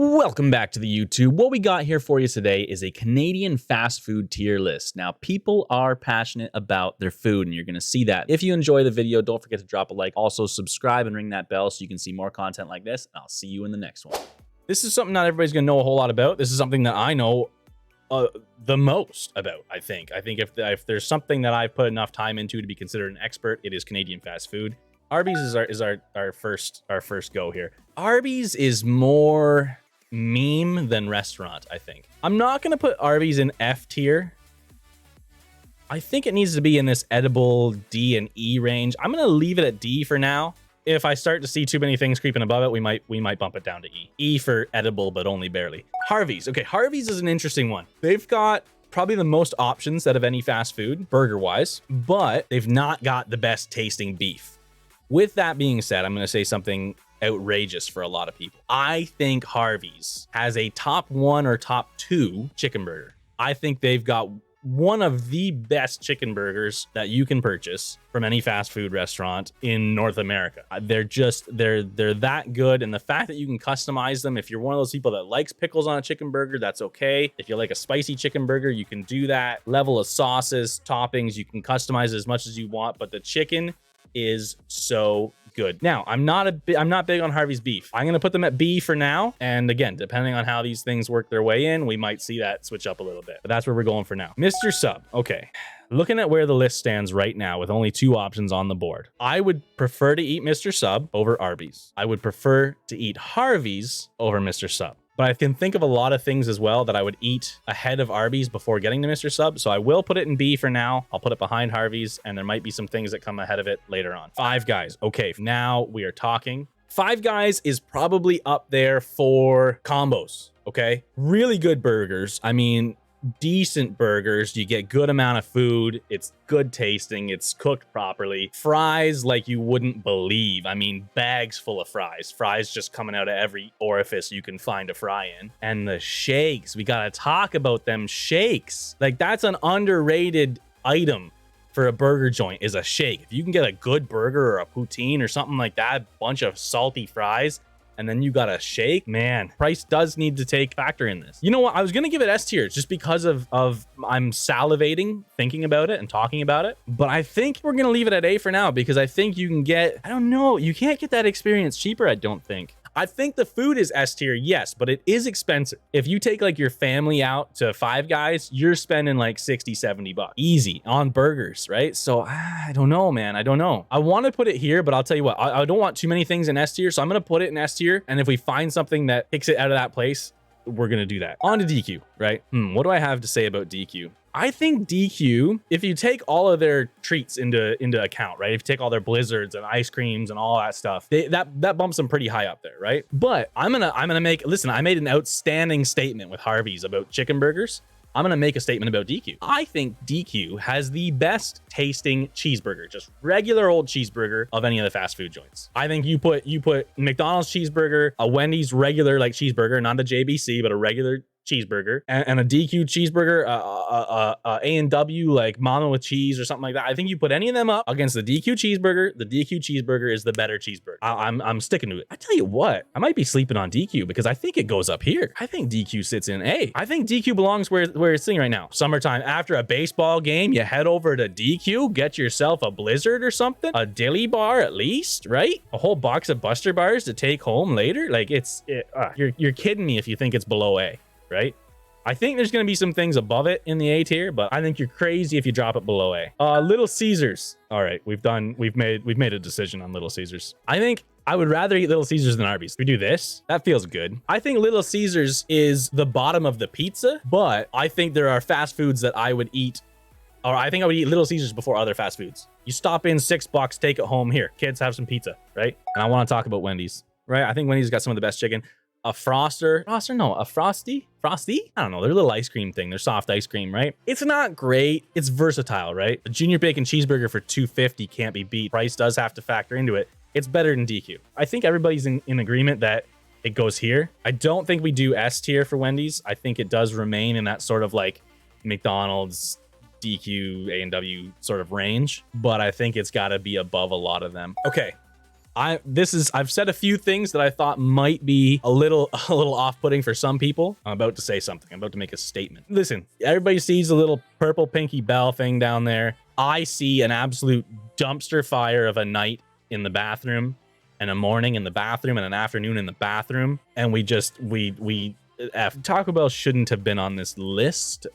Welcome back to the YouTube. What we got here for you today is a Canadian fast food tier list. Now, people are passionate about their food, and you're going to see that. If you enjoy the video, don't forget to drop a like. Also, subscribe and ring that bell so you can see more content like this. And I'll see you in the next one. This is something not everybody's going to know a whole lot about. This is something that I know the most about, I think. I think if there's something that I've put enough time into to be considered an expert, it is Canadian fast food. Arby's is our first go here. Arby's is more meme than restaurant, I think. I'm not going to put Arby's in F tier. I think it needs to be in this edible D and E range. I'm going to leave it at D for now. If I start to see too many things creeping above it, we might bump it down to E. E for edible, but only barely. Harvey's. Okay, Harvey's is an interesting one. They've got probably the most options out of any fast food, burger-wise, but they've not got the best tasting beef. With that being said, I'm going to say something outrageous for a lot of people. I think Harvey's has a top 1 or top 2 chicken burger. I think they've got one of the best chicken burgers that you can purchase from any fast food restaurant in North America. They're that good, and the fact that you can customize them, if you're one of those people that likes pickles on a chicken burger, that's okay. If you like a spicy chicken burger, you can do that. Level of sauces, toppings, you can customize as much as you want, but the chicken is so good. Now, I'm not big on Harvey's beef. I'm going to put them at B for now. And again, depending on how these things work their way in, we might see that switch up a little bit. But that's where we're going for now. Mr. Sub. Okay. Looking at where the list stands right now with only 2 options on the board, I would prefer to eat Mr. Sub over Arby's. I would prefer to eat Harvey's over Mr. Sub. But I can think of a lot of things as well that I would eat ahead of Arby's before getting to Mr. Sub. So I will put it in B for now. I'll put it behind Harvey's, and there might be some things that come ahead of it later on. Five Guys. Okay, now we are talking. Five Guys is probably up there for combos, okay? Really good burgers. I mean, decent burgers. You get good amount of food. It's good tasting. It's cooked properly. Fries like you wouldn't believe. I mean, bags full of fries. Fries just coming out of every orifice you can find a fry in. And the shakes, we gotta talk about them shakes. Like, that's an underrated item for a burger joint, is a shake. If you can get a good burger or a poutine or something like that, bunch of salty fries, and then you got a shake, man, price does need to take factor in this. You know what? I was going to give it S tier just because of I'm salivating thinking about it and talking about it. But I think we're going to leave it at A for now because I think you can get, I don't know, you can't get that experience cheaper, I don't think. I think the food is S tier, yes, but it is expensive. If you take like your family out to Five Guys, you're spending like 60, 70 bucks easy on burgers, right? So I don't know, man. I don't know. I want to put it here, but I'll tell you what, I don't want too many things in S tier. So I'm going to put it in S tier. And if we find something that kicks it out of that place, we're going to do that. On to DQ, right? What do I have to say about DQ? I think DQ, if you take all of their treats into account, right? If you take all their blizzards and ice creams and all that stuff, that bumps them pretty high up there, right? But I'm gonna make, listen, I made an outstanding statement with Harvey's about chicken burgers. I'm gonna make a statement about DQ. I think DQ has the best tasting cheeseburger, just regular old cheeseburger of any of the fast food joints. I think you put McDonald's cheeseburger, a Wendy's regular like cheeseburger, not a JBC, but a regular cheeseburger, and a DQ cheeseburger, A&W like mama with cheese or something like that. I think you put any of them up against the DQ cheeseburger. The DQ cheeseburger is the better cheeseburger. I'm sticking to it. I tell you what, I might be sleeping on DQ because I think it goes up here. I think DQ sits in A. I think DQ belongs where it's sitting right now. Summertime, after a baseball game, you head over to DQ, get yourself a blizzard or something, a dilly bar at least, right? A whole box of Buster bars to take home later. Like, you're kidding me if you think it's below A. Right? I think there's going to be some things above it in the A tier, but I think you're crazy if you drop it below A. Little Caesars. All right, we've made a decision on Little Caesars. I think I would rather eat Little Caesars than Arby's. We do this. That feels good. I think Little Caesars is the bottom of the pizza, but I think there are fast foods that I would eat, or I think I would eat Little Caesars before other fast foods. You stop in, $6, take it home. Here, kids, have some pizza, right? And I want to talk about Wendy's, right? I think Wendy's got some of the best chicken. A Frosty? Frosty? I don't know. They're a little ice cream thing. They're soft ice cream, right? It's not great. It's versatile, right? A junior bacon cheeseburger for $2.50 can't be beat. Price does have to factor into it. It's better than DQ. I think everybody's in agreement that it goes here. I don't think we do S tier for Wendy's. I think it does remain in that sort of like McDonald's, DQ, A&W sort of range, but I think it's got to be above a lot of them. Okay. I've said a few things that I thought might be a little off-putting for some people. I'm about to say something. I'm about to make a statement. Listen, everybody sees a little purple Pinky Bell thing down there. I see an absolute dumpster fire of a night in the bathroom, and a morning in the bathroom, and an afternoon in the bathroom, and Taco Bell shouldn't have been on this list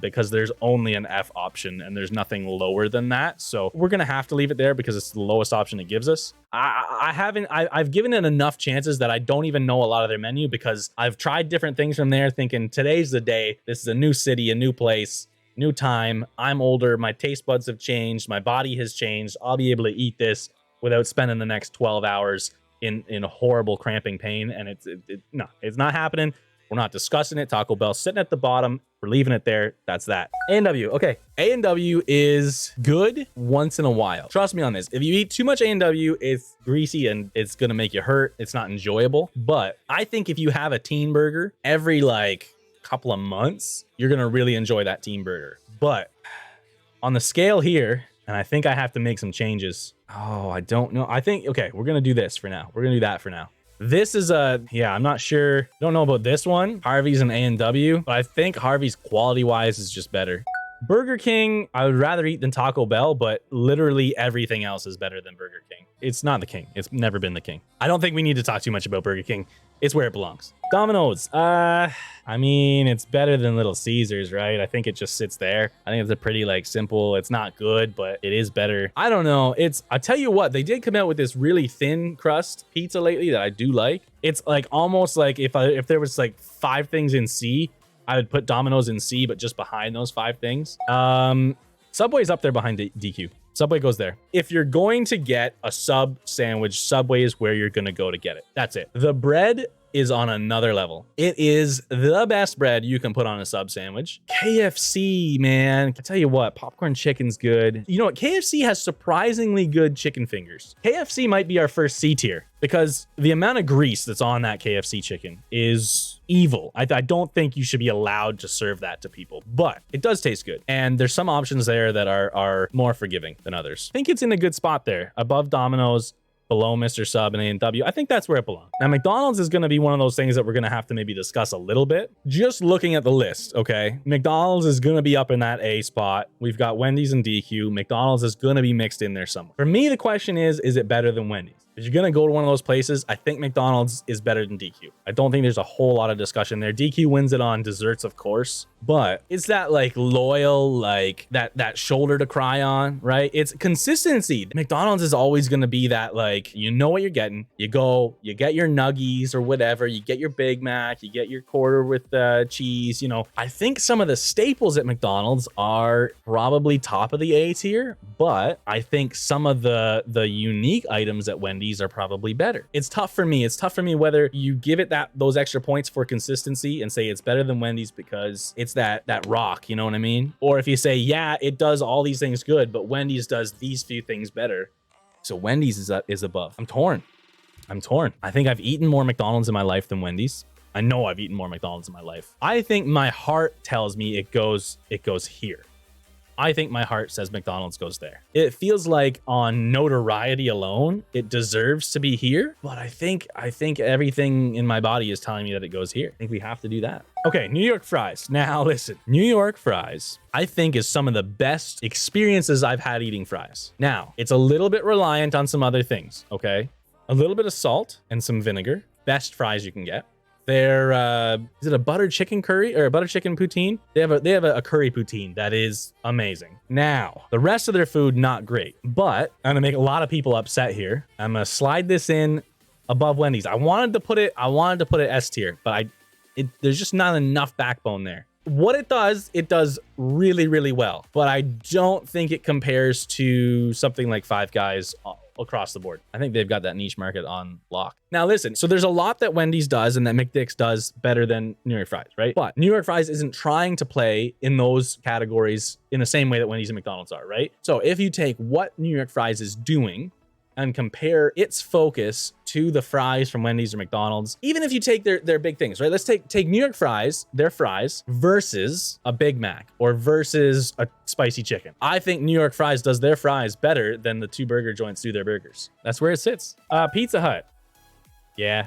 because there's only an F option and there's nothing lower than that. So we're gonna have to leave it there because it's the lowest option it gives us. I've given it enough chances that I don't even know a lot of their menu because I've tried different things from there thinking today's the day. This is a new city, a new place, new time. I'm older. My taste buds have changed. My body has changed. I'll be able to eat this without spending the next 12 hours in a horrible cramping pain. And it's not happening. We're not discussing it. Taco Bell sitting at the bottom. We're leaving it there. That's that. A&W. Okay. A&W is good once in a while. Trust me on this. If you eat too much A&W, it's greasy and it's going to make you hurt. It's not enjoyable. But I think if you have a teen burger every like couple of months, you're going to really enjoy that teen burger. But on the scale here, and I think I have to make some changes. Oh, I don't know. I think, okay, we're going to do this for now. We're going to do that for now. This is I'm not sure. Don't know about this one. Harvey's and A&W, but I think Harvey's quality-wise is just better. Burger King, I would rather eat than Taco Bell, but literally everything else is better than Burger King. It's not the king. It's never been the king. I don't think we need to talk too much about Burger King. It's where it belongs. Domino's. I mean, it's better than Little Caesars, right? I think it just sits there. I think it's a pretty like simple, it's not good, but it is better. I don't know. I tell you what, they did come out with this really thin crust pizza lately that I do like. It's like almost like if there was like 5 things in C, I would put Domino's in C, but just behind those 5 things. Subway's up there behind DQ. Subway goes there. If you're going to get a sub sandwich, Subway is where you're going to go to get it. That's it. The bread is on another level. It is the best bread you can put on a sub sandwich. KFC, man. I tell you what, popcorn chicken's good. You know what? KFC has surprisingly good chicken fingers. KFC might be our first C tier because the amount of grease that's on that KFC chicken is evil. I don't think you should be allowed to serve that to people, but it does taste good. And there's some options there that are more forgiving than others. I think it's in a good spot there, above Domino's, below Mr. Sub and A&W. I think that's where it belongs. Now, McDonald's is going to be one of those things that we're going to have to maybe discuss a little bit. Just looking at the list, okay? McDonald's is going to be up in that A spot. We've got Wendy's and DQ. McDonald's is going to be mixed in there somewhere. For me, the question is it better than Wendy's? If you're going to go to one of those places, I think McDonald's is better than DQ. I don't think there's a whole lot of discussion there. DQ wins it on desserts, of course, but it's that like loyal, like that shoulder to cry on, right? It's consistency. McDonald's is always going to be that, like, you know what you're getting. You go, you get your nuggies or whatever. You get your Big Mac, you get your quarter with cheese. You know, I think some of the staples at McDonald's are probably top of the A tier, but I think some of the unique items at Wendy's are probably better. It's tough for me. It's tough for me whether you give it those extra points for consistency and say it's better than Wendy's because it's that rock, you know what I mean? Or if you say, yeah, it does all these things good, but Wendy's does these few things better, so Wendy's is above. I'm torn. I think I've eaten more McDonald's in my life than Wendy's. I know I've eaten more McDonald's in my life. I think my heart tells me it goes here. I think my heart says McDonald's goes there. It feels like on notoriety alone, it deserves to be here, but I think everything in my body is telling me that it goes here. I think we have to do that. Okay, New York fries. Now listen, New York fries, I think is some of the best experiences I've had eating fries. Now, it's a little bit reliant on some other things, okay? A little bit of salt and some vinegar. Best fries you can get. They're is it a butter chicken curry or a butter chicken poutine? They have a curry poutine that is amazing. Now, the rest of their food not great, but I'm gonna make a lot of people upset here. I'm gonna slide this in above Wendy's. I wanted to put it S tier, but there's just not enough backbone there. What it does really, really well, but I don't think it compares to something like Five Guys across the board. I think they've got that niche market on lock. Now listen, so there's a lot that Wendy's does and that McDick's does better than New York fries, right? But New York fries isn't trying to play in those categories in the same way that Wendy's and McDonald's are, right? So if you take what New York fries is doing and compare its focus to the fries from Wendy's or McDonald's, even if you take their big things, right? Let's take New York fries, their fries, versus a Big Mac or versus a spicy chicken. I think New York fries does their fries better than the two burger joints do their burgers. That's where it sits. Pizza Hut. Yeah.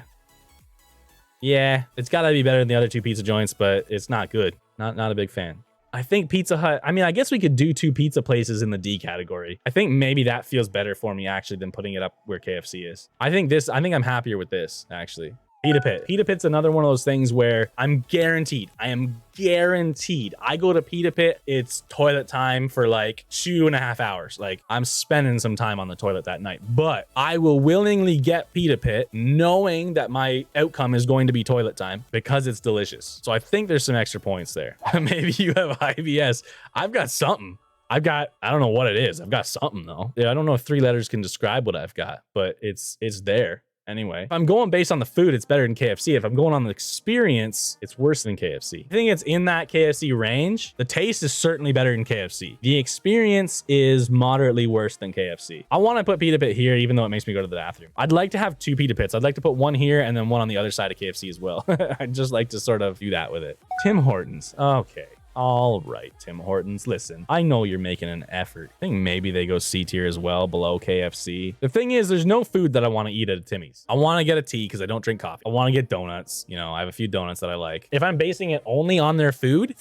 Yeah, it's got to be better than the other two pizza joints, but it's not good. Not a big fan. I think Pizza Hut, I mean, I guess we could do two pizza places in the D category. I think maybe that feels better for me actually than putting it up where KFC is. I think I'm happier with this actually. Pita Pit. Pita Pit's another one of those things where I am guaranteed. I go to Pita Pit, it's toilet time for like 2.5 hours. Like I'm spending some time on the toilet that night, but I will willingly get Pita Pit knowing that my outcome is going to be toilet time because it's delicious. So I think there's some extra points there. Maybe you have IBS. I've got something. I don't know what it is. I've got something though. Yeah, I don't know if 3 letters can describe what I've got, but it's there. Anyway, if I'm going based on the food, it's better than KFC. If I'm going on the experience, it's worse than KFC. I think it's in that KFC range. The taste is certainly better than KFC. The experience is moderately worse than KFC. I want to put Pita Pit here, even though it makes me go to the bathroom. I'd like to have 2 Pita Pits. I'd like to put one here and then one on the other side of KFC as well. I'd just like to sort of do that with it. Tim Hortons. Okay. All right, Tim Hortons, listen, I know you're making an effort. I think maybe they go C tier as well, below KFC. The thing is, there's no food that I want to eat at a Timmy's. I want to get a tea because I don't drink coffee. I want to get donuts. You know, I have a few donuts that I like. If I'm basing it only on their food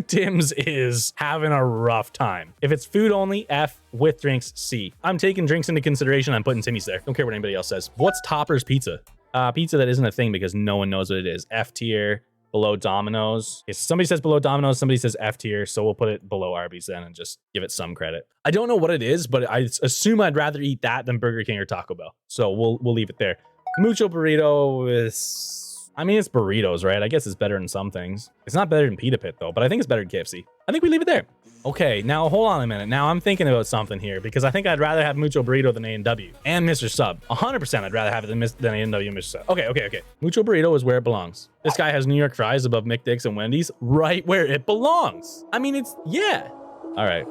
Tim's is having a rough time. If it's food only, F. With drinks, C. I'm taking drinks into consideration. I'm putting Timmy's there. Don't care what anybody else says. What's Topper's Pizza? Pizza that isn't a thing because no one knows what it is. F tier. Below Domino's. If somebody says below Domino's, somebody says F tier, so we'll put it below Arby's then and just give it some credit. I don't know what it is, but I assume I'd rather eat that than Burger King or Taco Bell. So we'll leave it there. Mucho Burrito is, I mean, it's burritos, right? I guess it's better than some things. It's not better than Pita Pit though, but I think it's better than KFC. I think we leave it there. Okay, now hold on a minute. Now I'm thinking about something here because I think I'd rather have Mucho Burrito than A&W and Mr. Sub. 100% I'd rather have it than A&W and Mr. Sub. Okay. Mucho Burrito is where it belongs. This guy has New York fries above McDick's and Wendy's, right where it belongs. I mean, yeah. All right,